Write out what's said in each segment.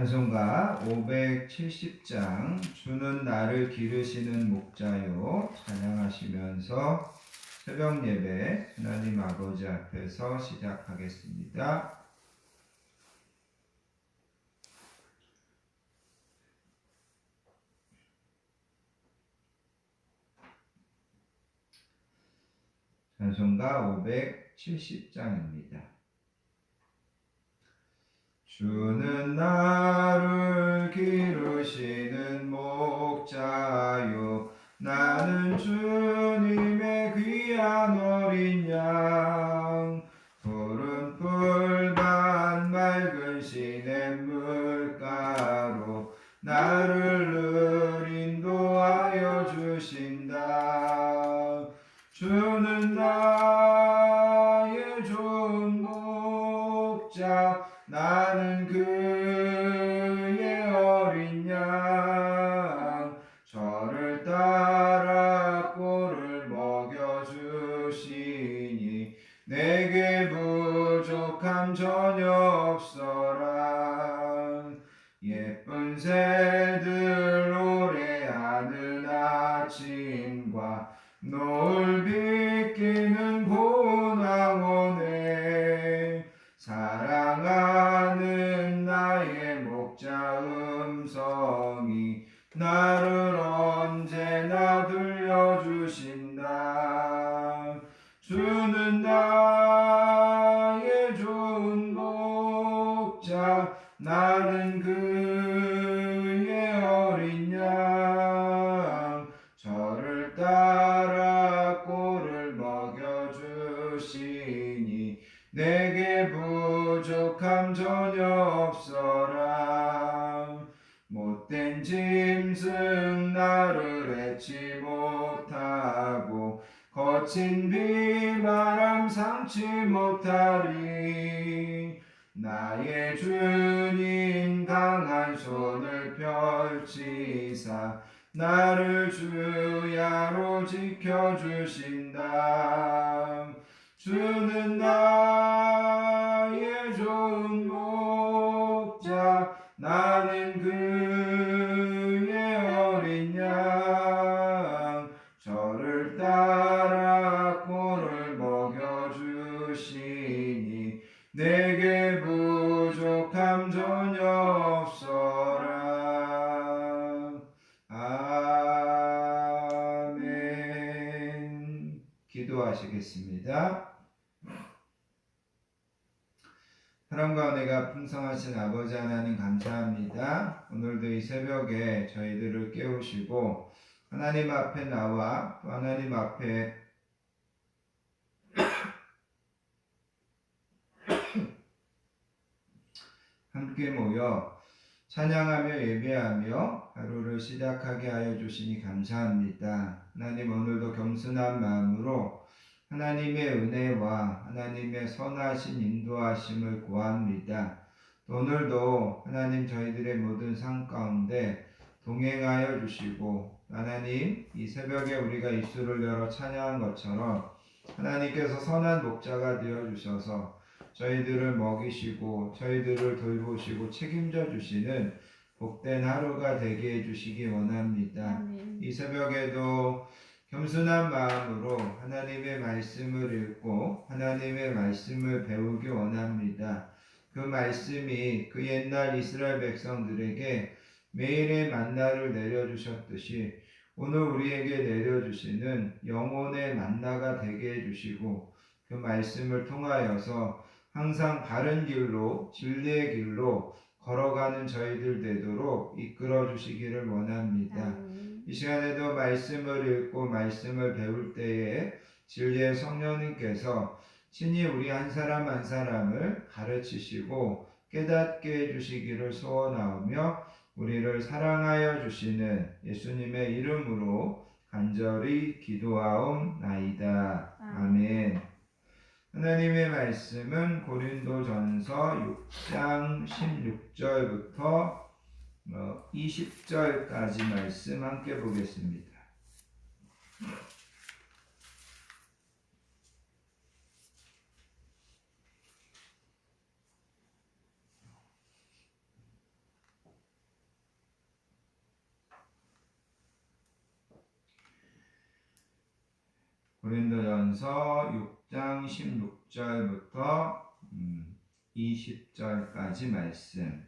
찬송가 570장 주는 나를 기르시는 목자요 찬양하시면서 새벽 예배 하나님 아버지 앞에서 시작하겠습니다. 찬송가 570장입니다. 주는 나를 기르시는 목자요 나는 주님의 귀한 어린 양 푸른 풀밭 맑은 시냇물가로 나를 늘 인도하여 주신다. 주는 나의 좋은 목자 나는 그의 어린 양 저를 따라 꼴을 먹여주시니 내게 부족함 전혀 없어라. 예쁜 새들 노래하는 아침과 노을 비끼는 고운 황혼에 사랑하는 나의 목자 음성이 나를 언제나 들려주신다. 주는 나의 좋은 목자 나는 그의 어린 양 저를 따라 꼴을 먹여주시니 내게 부족함 전혀 없어라. 못된 짐승 나를 해치 못하고 거친 비바람 상치 못하리. 나의 주님 강한 손을 펼치사 나를 주야로 지켜주신다. 주는 나의 좋은 목자 나는 그의 어린 양 저를 따라 꼴을 먹여주시니 내게 부족함 전혀 없어라. 아멘. 기도하시겠습니다. 사랑과 은혜가 풍성하신 아버지 하나님 감사합니다. 오늘도 이 새벽에 저희들을 깨우시고 하나님 앞에 나와 또 하나님 앞에 함께 모여 찬양하며 예배하며 하루를 시작하게 하여 주시니 감사합니다. 하나님 오늘도 겸손한 마음으로 하나님의 은혜와 하나님의 선하신 인도하심을 구합니다. 오늘도 하나님 저희들의 모든 삶 가운데 동행하여 주시고 하나님, 이 새벽에 우리가 입술을 열어 찬양한 것처럼 하나님께서 선한 목자가 되어 주셔서 저희들을 먹이시고 저희들을 돌보시고 책임져 주시는 복된 하루가 되게 해주시기 원합니다. 아멘. 이 새벽에도 겸손한 마음으로 하나님의 말씀을 읽고 하나님의 말씀을 배우기 원합니다. 그 말씀이 그 옛날 이스라엘 백성들에게 매일의 만나를 내려주셨듯이 오늘 우리에게 내려주시는 영혼의 만나가 되게 해주시고 그 말씀을 통하여서 항상 바른 길로 진리의 길로 걸어가는 저희들 되도록 이끌어 주시기를 원합니다. 이 시간에도 말씀을 읽고 말씀을 배울 때에 진리의 성령님께서 친히 우리 한 사람 한 사람을 가르치시고 깨닫게 해주시기를 소원하오며 우리를 사랑하여 주시는 예수님의 이름으로 간절히 기도하옵나이다. 아멘. 하나님의 말씀은 고린도전서 6장 16절부터 20절까지 말씀 함께 보겠습니다. 고린도전서 6장 16절부터 20절까지 말씀.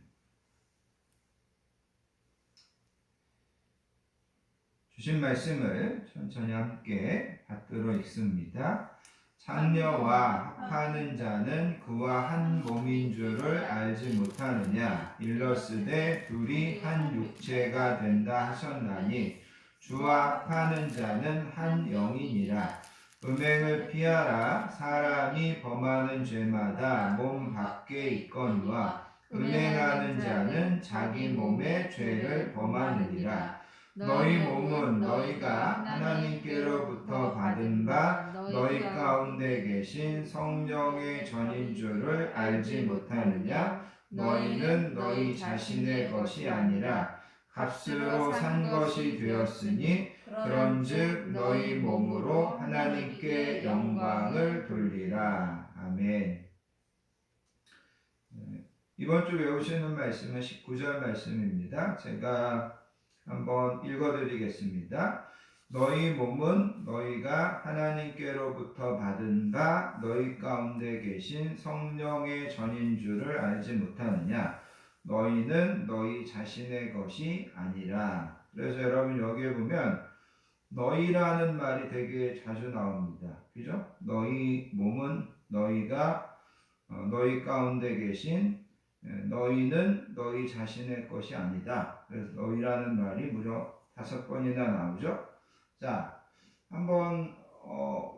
주신 말씀을 천천히 함께 받들어 읽습니다. 창녀와 합하는 자는 그와 한 몸인 줄을 알지 못하느냐. 일러스되 둘이 한 육체가 된다 하셨나니 주와 합하는 자는 한 영이니라. 음행을 피하라. 사람이 범하는 죄마다 몸 밖에 있거니와 음행하는 자는 자기 몸의 죄를 범하느니라. 너희 몸은 너희가 하나님께로부터 받은 바 너희 가운데 계신 성령의 전인 줄을 알지 못하느냐. 너희는 너희 자신의 것이 아니라 값으로 산 것이 되었으니 그런즉 너희 몸으로 하나님께 영광을 돌리라. 아멘. 이번 주 외우시는 말씀은 19절 말씀입니다. 제가 한번 읽어드리겠습니다. 너희 몸은 너희가 하나님께로부터 받은 바 너희 가운데 계신 성령의 전인 줄을 알지 못하느냐. 너희는 너희 자신의 것이 아니라. 그래서 여러분 여기에 보면 너희라는 말이 되게 자주 나옵니다. 그죠? 너희 몸은 너희가 너희 가운데 계신 너희는 너희 자신의 것이 아니다. 그래서 너희라는 말이 무려 5번이나 나오죠. 자, 한번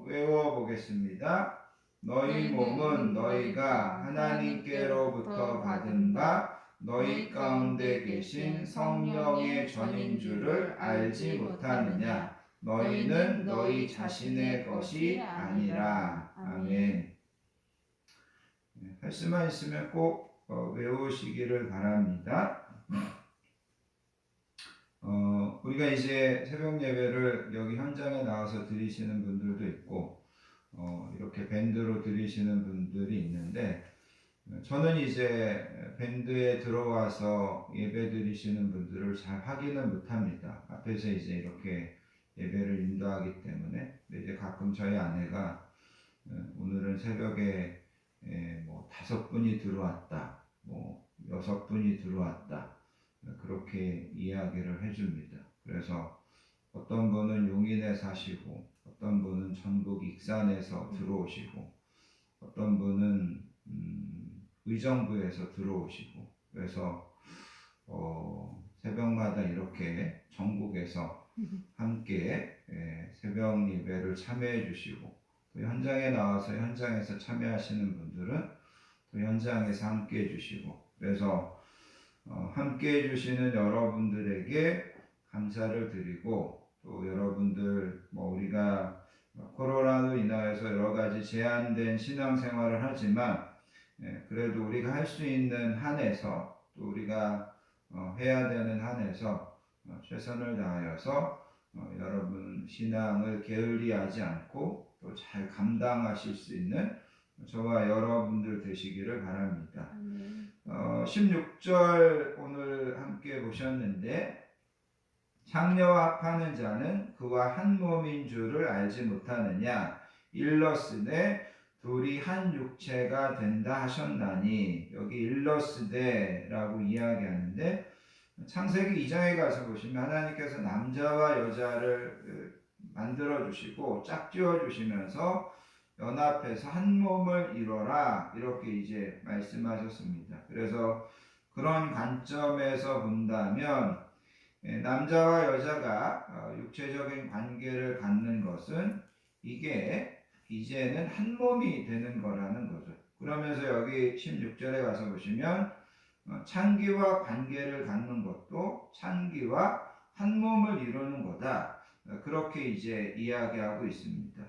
외워보겠습니다. 너희 몸은 너희가 하나님께로부터 받은 바 너희 가운데 계신 성령의 전인 줄을 알지 못하느냐. 너희는 너희 자신의 것이 아니라. 아멘. 할 수만 있으면 꼭 외우시기를 바랍니다. 우리가 이제 새벽 예배를 여기 현장에 나와서 드리시는 분들도 있고 이렇게 밴드로 드리시는 분들이 있는데 저는 이제 밴드에 들어와서 예배 드리시는 분들을 잘 확인을 못합니다. 앞에서 이제 이렇게 예배를 인도하기 때문에. 이제 가끔 저희 아내가 오늘은 새벽에 뭐 5분이 들어왔다, 뭐 6분이 들어왔다, 그렇게 이야기를 해줍니다. 그래서 어떤 분은 용인에 사시고 어떤 분은 전북 익산에서 들어오시고 어떤 분은 의정부에서 들어오시고 그래서 새벽마다 이렇게 전국에서 함께 새벽 예배를 참여해 주시고 또 현장에 나와서 현장에서 참여하시는 분들은 또 현장에서 함께 해주시고 그래서 함께 해주시는 여러분들에게 감사를 드리고 또 여러분들 우리가 코로나로 인하여서 여러 가지 제한된 신앙생활을 하지만 그래도 우리가 할 수 있는 한에서 또 우리가 해야 되는 한에서 최선을 다하여서 여러분 신앙을 게을리하지 않고 또 잘 감당하실 수 있는 저와 여러분들 되시기를 바랍니다. 16절 오늘 함께 보셨는데, 창녀와 합하는 자는 그와 한 몸인 줄을 알지 못하느냐, 일러스되 둘이 한 육체가 된다 하셨나니. 여기 일러스되라고 이야기하는데, 창세기 2장에 가서 보시면 하나님께서 남자와 여자를 만들어 주시고 짝지어 주시면서 연합해서 한 몸을 이뤄라, 이렇게 이제 말씀하셨습니다. 그래서 그런 관점에서 본다면 남자와 여자가 육체적인 관계를 갖는 것은 이게 이제는 한 몸이 되는 거라는 거죠. 그러면서 여기 16절에 가서 보시면 창기와 관계를 갖는 것도 창기와 한 몸을 이루는 거다, 그렇게 이제 이야기하고 있습니다.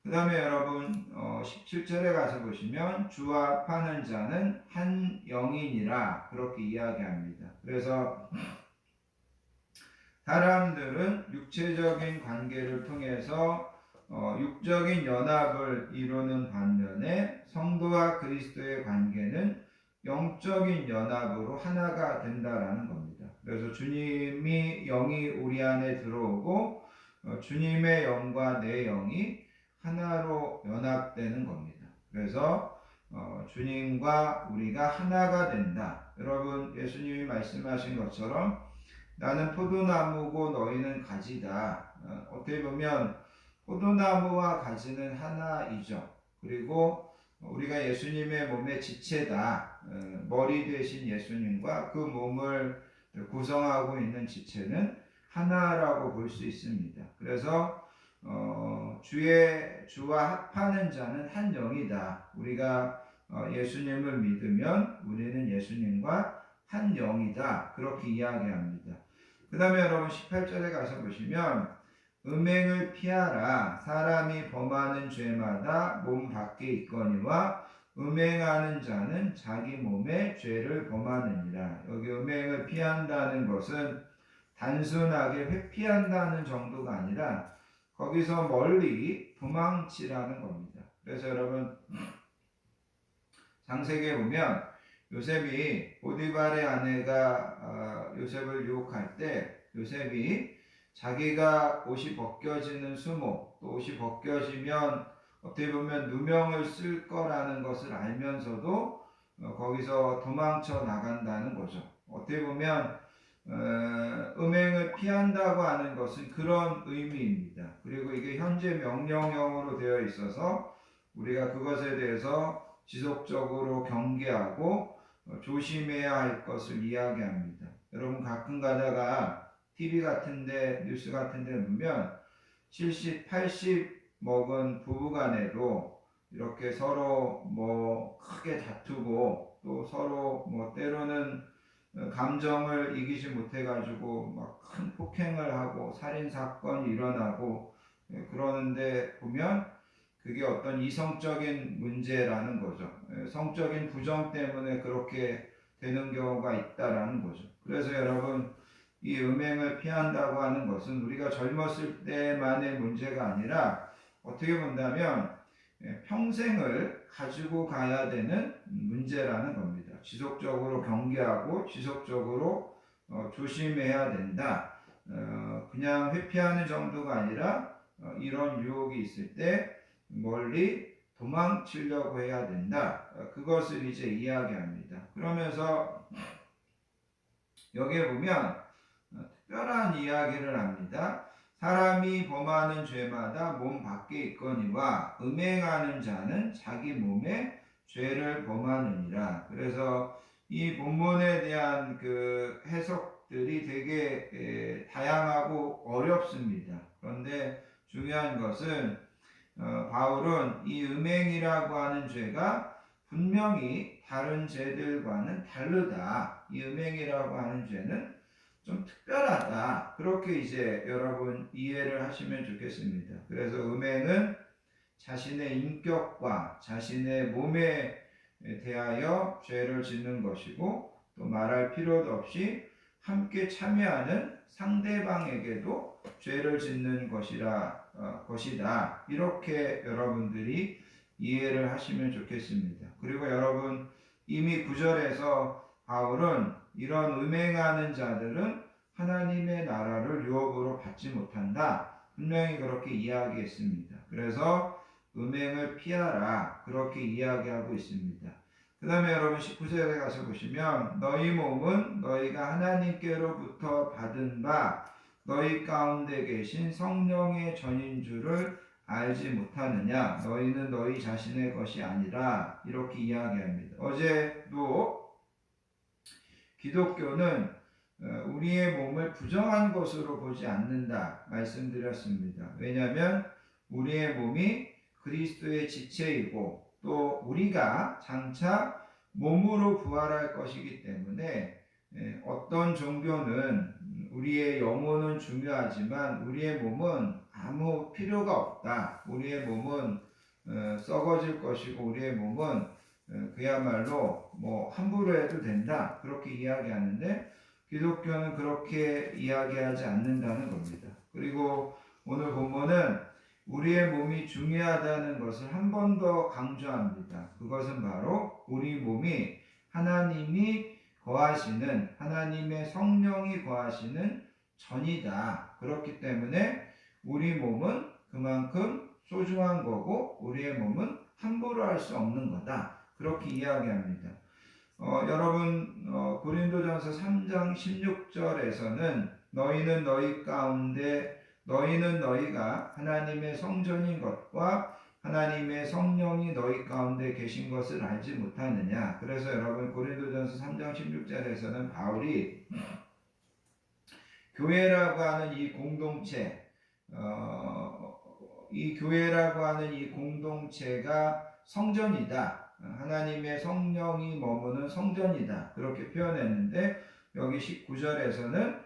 그 다음에 여러분 17절에 가서 보시면 주와 합하는 자는 한 영이니라, 그렇게 이야기합니다. 그래서 사람들은 육체적인 관계를 통해서 육적인 연합을 이루는 반면에 성도와 그리스도의 관계는 영적인 연합으로 하나가 된다라는 겁니다. 그래서 주님이 영이 우리 안에 들어오고 주님의 영과 내 영이 하나로 연합되는 겁니다. 그래서 주님과 우리가 하나가 된다. 여러분, 예수님이 말씀하신 것처럼 나는 포도나무고 너희는 가지다. 어떻게 보면 포도나무와 가지는 하나이죠. 그리고 우리가 예수님의 몸의 지체다. 머리 되신 예수님과 그 몸을 구성하고 있는 지체는 하나라고 볼 수 있습니다. 그래서 주와 합하는 자는 한 영이다. 우리가 예수님을 믿으면 우리는 예수님과 한 영이다, 그렇게 이야기합니다. 그 다음에 여러분 18절에 가서 보시면 음행을 피하라. 사람이 범하는 죄마다 몸 밖에 있거니와 음행하는 자는 자기 몸에 죄를 범하느니라. 여기 음행을 피한다는 것은 단순하게 회피한다는 정도가 아니라 거기서 멀리 도망치라는 겁니다. 그래서 여러분 창세기에 보면 요셉이 보디발의 아내가 요셉을 유혹할 때 요셉이 자기가 옷이 벗겨지는 수모, 또 옷이 벗겨지면 어떻게 보면 누명을 쓸 거라는 것을 알면서도 거기서 도망쳐 나간다는 거죠. 어떻게 보면 음행을 피한다고 하는 것은 그런 의미입니다. 그리고 이게 현재 명령형으로 되어 있어서 우리가 그것에 대해서 지속적으로 경계하고 조심해야 할 것을 이야기합니다. 여러분 가끔 가다가 TV 같은데 뉴스 같은데 보면 70, 80 먹은 부부간에도 이렇게 서로 크게 다투고 또 서로 때로는 감정을 이기지 못해가지고 막 큰 폭행을 하고 살인 사건이 일어나고 그러는데 보면 그게 어떤 이성적인 문제라는 거죠. 성적인 부정 때문에 그렇게 되는 경우가 있다라는 거죠. 그래서 여러분 이 음행을 피한다고 하는 것은 우리가 젊었을 때만의 문제가 아니라 어떻게 본다면 평생을 가지고 가야 되는 문제라는 겁니다. 지속적으로 경계하고 지속적으로 조심해야 된다. 그냥 회피하는 정도가 아니라 이런 유혹이 있을 때 멀리 도망치려고 해야 된다. 그것을 이제 이야기합니다. 그러면서 여기에 보면 특별한 이야기를 합니다. 사람이 범하는 죄마다 몸 밖에 있거니와 음행하는 자는 자기 몸에 죄를 범하느니라. 그래서 이 본문에 대한 그 해석들이 되게 다양하고 어렵습니다. 그런데 중요한 것은 바울은 이 음행이라고 하는 죄가 분명히 다른 죄들과는 다르다. 이 음행이라고 하는 죄는 좀 특별하다. 그렇게 이제 여러분 이해를 하시면 좋겠습니다. 그래서 음행은 자신의 인격과 자신의 몸에 대하여 죄를 짓는 것이고 또 말할 필요도 없이 함께 참여하는 상대방에게도 죄를 짓는 것이다. 이렇게 여러분들이 이해를 하시면 좋겠습니다. 그리고 여러분 이미 9절에서 바울은 이런 음행하는 자들은 하나님의 나라를 유업으로 받지 못한다. 분명히 그렇게 이야기했습니다. 그래서 음행을 피하라. 그렇게 이야기하고 있습니다. 그 다음에 여러분 19절에 가서 보시면 너희 몸은 너희가 하나님께로부터 받은 바 너희 가운데 계신 성령의 전인 줄을 알지 못하느냐. 너희는 너희 자신의 것이 아니라 이렇게 이야기합니다. 어제도 기독교는 우리의 몸을 부정한 것으로 보지 않는다 말씀드렸습니다. 왜냐하면 우리의 몸이 그리스도의 지체이고 또 우리가 장차 몸으로 부활할 것이기 때문에 어떤 종교는 우리의 영혼은 중요하지만 우리의 몸은 아무 필요가 없다. 우리의 몸은 썩어질 것이고 우리의 몸은 그야말로 함부로 해도 된다. 그렇게 이야기하는데 기독교는 그렇게 이야기하지 않는다는 겁니다. 그리고 오늘 본문은 우리의 몸이 중요하다는 것을 한 번 더 강조합니다. 그것은 바로 우리 몸이 하나님이 거하시는 하나님의 성령이 거하시는 전이다. 그렇기 때문에 우리 몸은 그만큼 소중한 거고 우리의 몸은 함부로 할 수 없는 거다. 그렇게 이야기합니다. 여러분 고린도전서 3장 16절에서는 너희는 너희가 하나님의 성전인 것과 하나님의 성령이 너희 가운데 계신 것을 알지 못하느냐. 그래서 여러분 고린도전서 3장 16절에서는 바울이 교회라고 하는 이 공동체, 이 교회라고 하는 이 공동체가 성전이다. 하나님의 성령이 머무는 성전이다. 그렇게 표현했는데 여기 19절에서는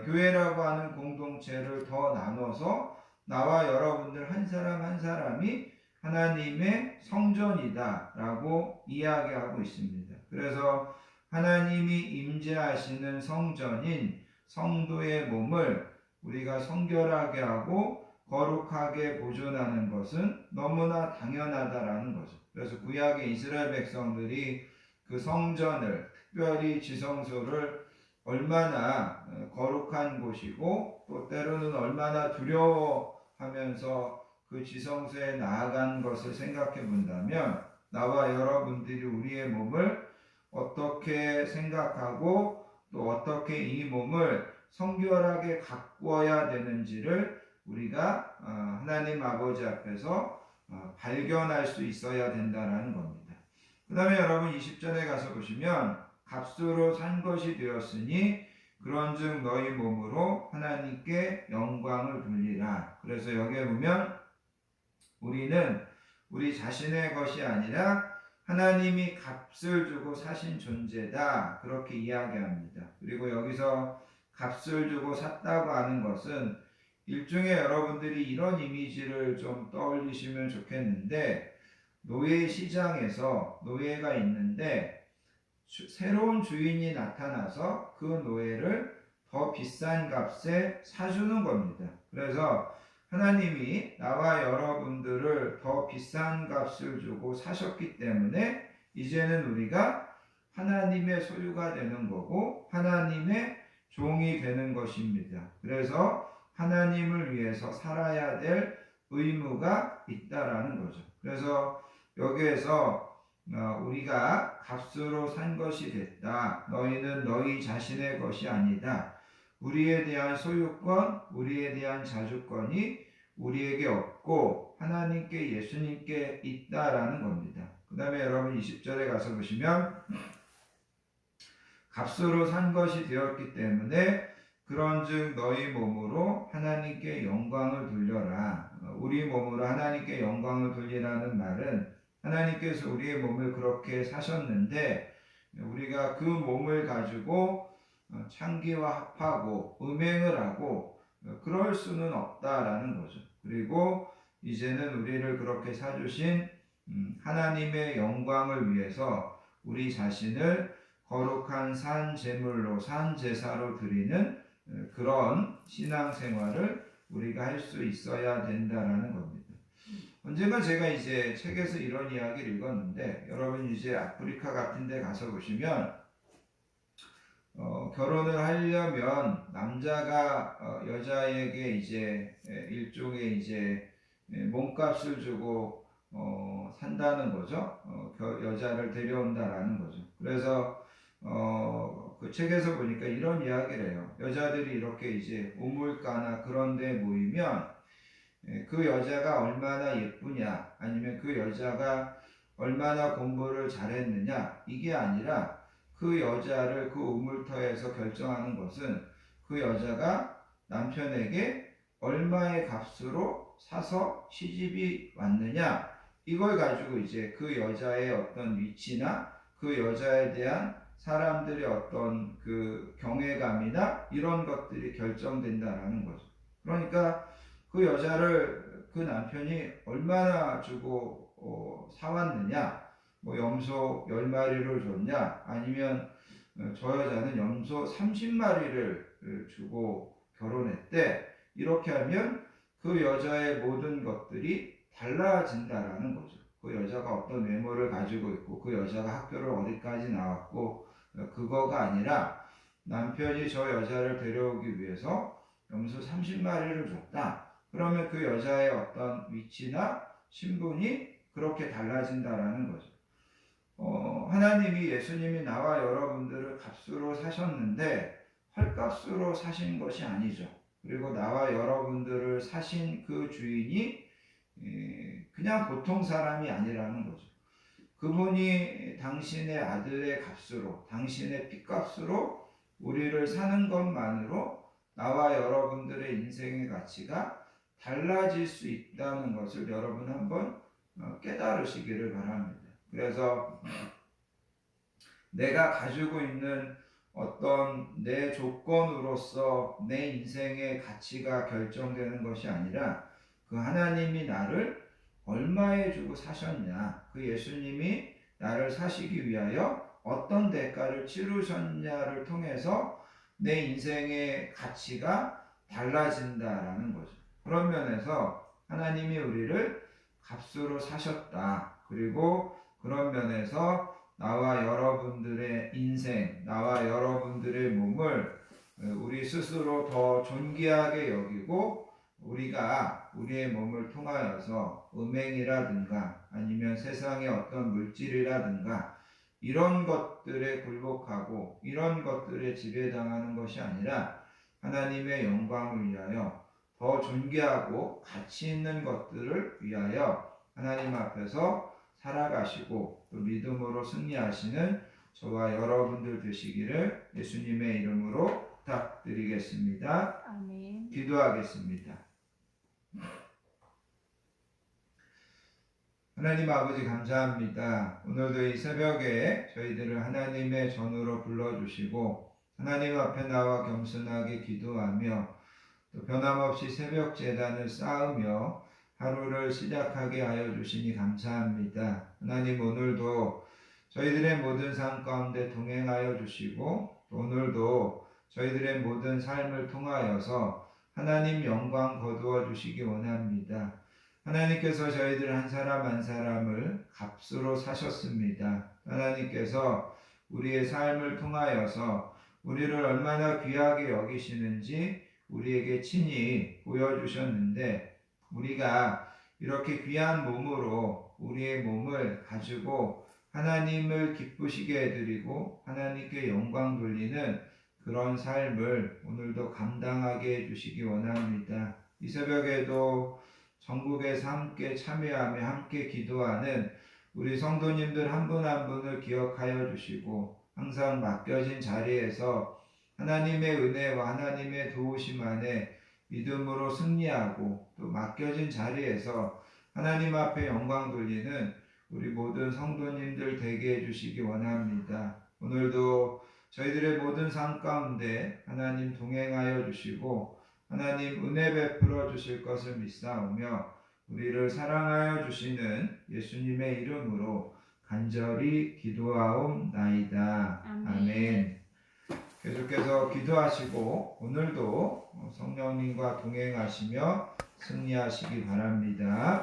교회라고 하는 공동체를 더 나눠서 나와 여러분들 한 사람 한 사람이 하나님의 성전이다 라고 이야기하고 있습니다. 그래서 하나님이 임재하시는 성전인 성도의 몸을 우리가 성결하게 하고 거룩하게 보존하는 것은 너무나 당연하다라는 거죠. 그래서 구약의 이스라엘 백성들이 그 성전을, 특별히 지성소를 얼마나 거룩한 곳이고 또 때로는 얼마나 두려워하면서 그 지성소에 나아간 것을 생각해 본다면 나와 여러분들이 우리의 몸을 어떻게 생각하고 또 어떻게 이 몸을 성결하게 가꾸어야 되는지를 우리가 하나님 아버지 앞에서 발견할 수 있어야 된다는 겁니다. 그 다음에 여러분 20절에 가서 보시면 값으로 산 것이 되었으니 그런즉 너희 몸으로 하나님께 영광을 돌리라. 그래서 여기에 보면 우리는 우리 자신의 것이 아니라 하나님이 값을 주고 사신 존재다. 그렇게 이야기합니다. 그리고 여기서 값을 주고 샀다고 하는 것은 일종의 여러분들이 이런 이미지를 좀 떠올리시면 좋겠는데 노예 시장에서 노예가 있는데 새로운 주인이 나타나서 그 노예를 더 비싼 값에 사주는 겁니다. 그래서 하나님이 나와 여러분들을 더 비싼 값을 주고 사셨기 때문에 이제는 우리가 하나님의 소유가 되는 거고 하나님의 종이 되는 것입니다. 그래서 하나님을 위해서 살아야 될 의무가 있다라는 거죠. 그래서 여기에서 우리가 값으로 산 것이 됐다. 너희는 너희 자신의 것이 아니다. 우리에 대한 소유권, 우리에 대한 자주권이 우리에게 없고 하나님께 예수님께 있다라는 겁니다. 그 다음에 여러분 20절에 가서 보시면 값으로 산 것이 되었기 때문에 그런즉 너희 몸으로 하나님께 영광을 돌려라. 우리 몸으로 하나님께 영광을 돌리라는 말은 하나님께서 우리의 몸을 그렇게 사셨는데 우리가 그 몸을 가지고 창기와 합하고 음행을 하고 그럴 수는 없다라는 거죠. 그리고 이제는 우리를 그렇게 사주신 하나님의 영광을 위해서 우리 자신을 거룩한 산 제물로 산 제사로 드리는 그런 신앙생활을 우리가 할 수 있어야 된다라는 겁니다. 언젠가 제가 이제 책에서 이런 이야기를 읽었는데, 여러분 이제 아프리카 같은 데 가서 보시면 결혼을 하려면 남자가 여자에게 이제 일종의 이제 몸값을 주고 산다는 거죠. 여자를 데려온다라는 거죠. 그래서 그 책에서 보니까 이런 이야기를 해요. 여자들이 이렇게 이제 우물가나 그런 데 모이면 그 여자가 얼마나 예쁘냐, 아니면 그 여자가 얼마나 공부를 잘했느냐, 이게 아니라 그 여자를 그 우물터에서 결정하는 것은 그 여자가 남편에게 얼마의 값으로 사서 시집이 왔느냐, 이걸 가지고 이제 그 여자의 어떤 위치나 그 여자에 대한 사람들의 어떤 그 경외감이나 이런 것들이 결정된다라는 거죠. 그러니까 그 여자를 그 남편이 얼마나 주고 사왔느냐, 뭐 염소 10마리를 줬냐, 아니면 저 여자는 염소 30마리를 주고 결혼했대, 이렇게 하면 그 여자의 모든 것들이 달라진다라는 거죠. 그 여자가 어떤 외모를 가지고 있고 그 여자가 학교를 어디까지 나왔고 그거가 아니라 남편이 저 여자를 데려오기 위해서 염소 30마리를 줬다. 그러면 그 여자의 어떤 위치나 신분이 그렇게 달라진다라는 거죠. 하나님이, 예수님이 나와 여러분들을 값으로 사셨는데 헐값으로 사신 것이 아니죠. 그리고 나와 여러분들을 사신 그 주인이 그냥 보통 사람이 아니라는 거죠. 그분이 당신의 아들의 값으로, 당신의 피값으로 우리를 사는 것만으로 나와 여러분들의 인생의 가치가 달라질 수 있다는 것을 여러분 한번 깨달으시기를 바랍니다. 그래서 내가 가지고 있는 어떤 내 조건으로서 내 인생의 가치가 결정되는 것이 아니라 그 하나님이 나를 얼마에 주고 사셨냐, 그 예수님이 나를 사시기 위하여 어떤 대가를 치르셨냐를 통해서 내 인생의 가치가 달라진다라는 거죠. 그런 면에서 하나님이 우리를 값으로 사셨다. 그리고 그런 면에서 나와 여러분들의 인생, 나와 여러분들의 몸을 우리 스스로 더 존귀하게 여기고 우리가 우리의 몸을 통하여서 음행이라든가 아니면 세상의 어떤 물질이라든가 이런 것들에 굴복하고 이런 것들에 지배당하는 것이 아니라 하나님의 영광을 위하여 더 존귀하고 가치 있는 것들을 위하여 하나님 앞에서 살아가시고 또 믿음으로 승리하시는 저와 여러분들 되시기를 예수님의 이름으로 부탁드리겠습니다. 아멘. 기도하겠습니다. 하나님 아버지 감사합니다. 오늘도 이 새벽에 저희들을 하나님의 전으로 불러주시고 하나님 앞에 나와 겸손하게 기도하며 또 변함없이 새벽 제단을 쌓으며 하루를 시작하게 하여 주시니 감사합니다. 하나님 오늘도 저희들의 모든 삶 가운데 동행하여 주시고 오늘도 저희들의 모든 삶을 통하여서 하나님 영광 거두어 주시기 원합니다. 하나님께서 저희들 한 사람 한 사람을 값으로 사셨습니다. 하나님께서 우리의 삶을 통하여서 우리를 얼마나 귀하게 여기시는지 우리에게 친히 보여주셨는데 우리가 이렇게 귀한 몸으로 우리의 몸을 가지고 하나님을 기쁘시게 해드리고 하나님께 영광 돌리는 그런 삶을 오늘도 감당하게 해주시기 원합니다. 이 새벽에도 전국에서 함께 참여하며 함께 기도하는 우리 성도님들 한 분 한 분을 기억하여 주시고 항상 맡겨진 자리에서 하나님의 은혜와 하나님의 도우심 안에 믿음으로 승리하고 또 맡겨진 자리에서 하나님 앞에 영광 돌리는 우리 모든 성도님들 되게 해주시기 원합니다. 오늘도 저희들의 모든 삶 가운데 하나님 동행하여 주시고 하나님 은혜 베풀어 주실 것을 믿사오며 우리를 사랑하여 주시는 예수님의 이름으로 간절히 기도하옵나이다. 아멘. 계속해서 기도하시고 오늘도 성령님과 동행하시며 승리하시기 바랍니다.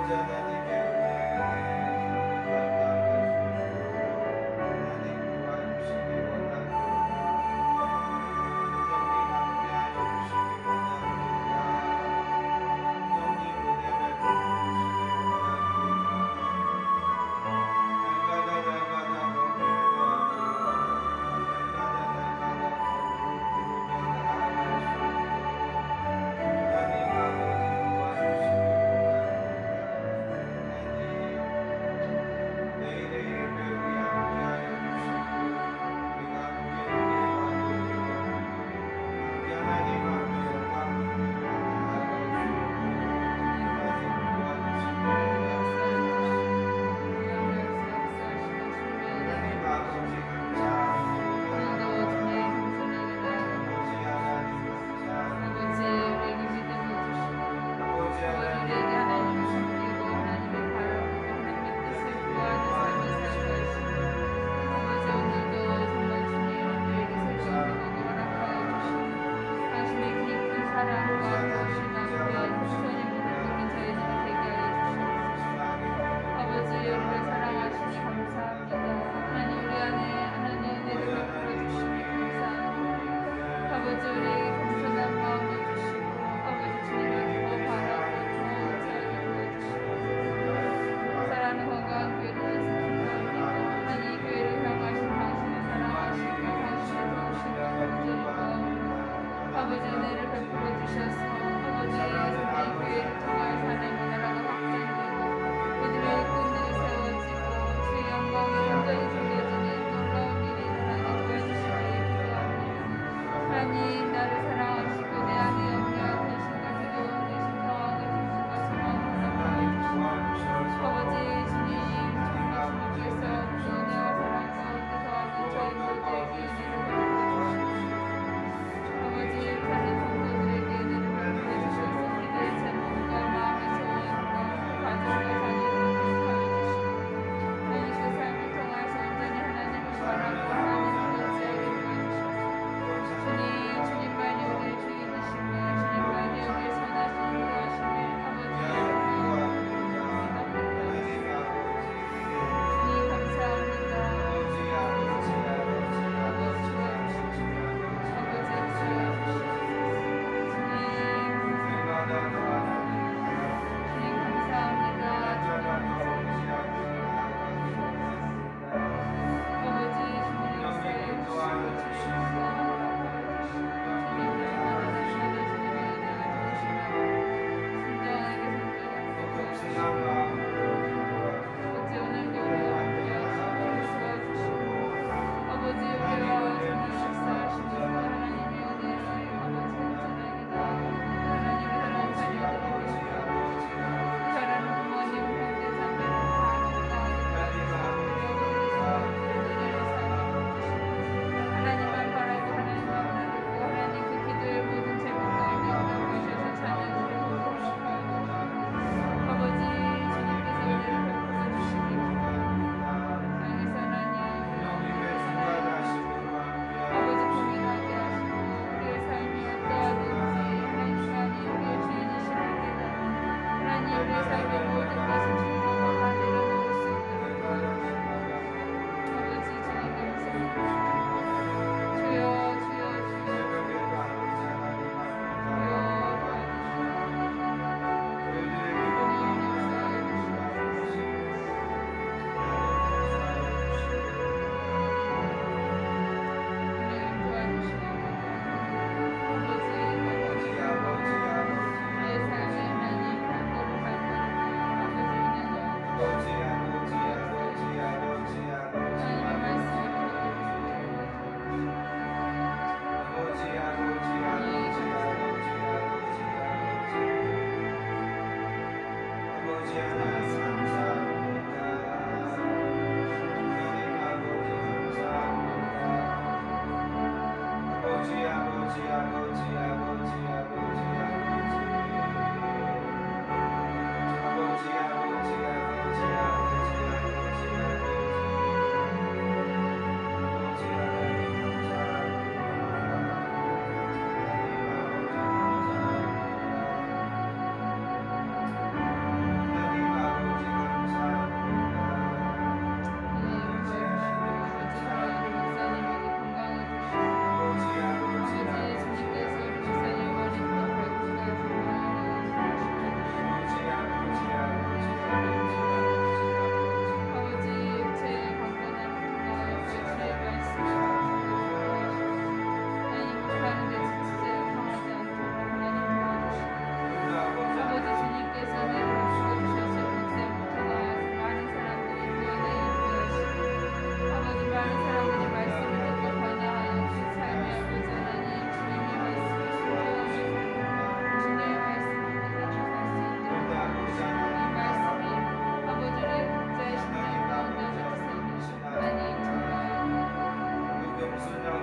아버지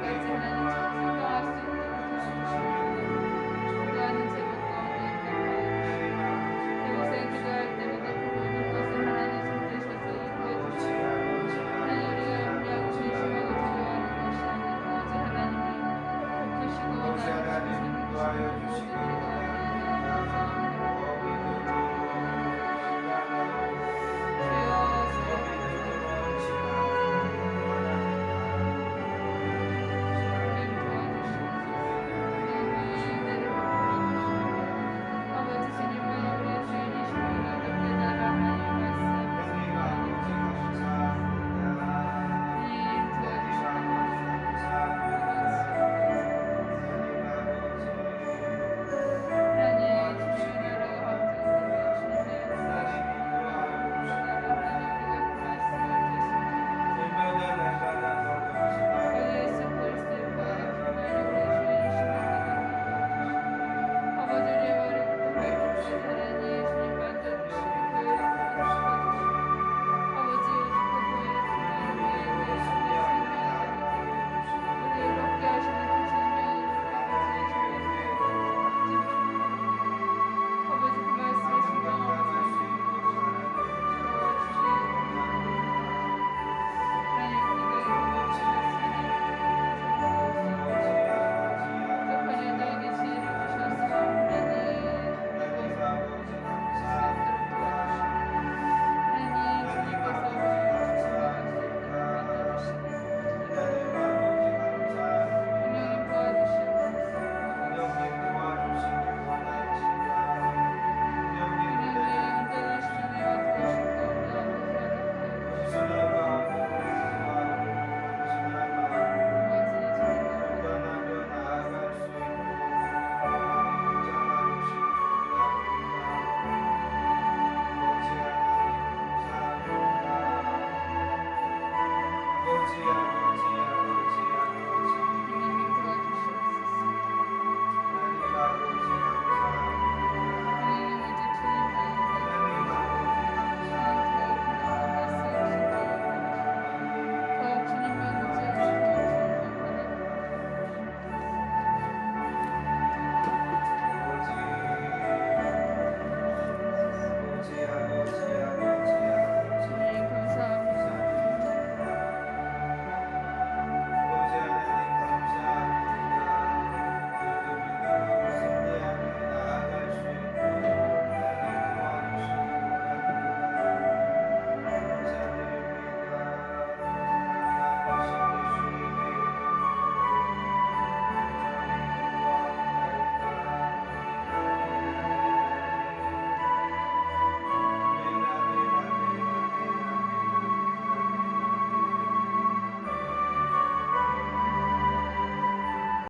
같이 하나님 생각할 수 있도록 도와주시고 기도하는 제목과 언어에 갚아주시고 이곳에 기도할 때마다 그 모든 것을 하나님 손대셔서 이루어 주시고 하나님 우리가 염려하고 근심하고 두려워하는 것이 아니라 오직 하나님이 베푸시고 하나님 인도하여 주시기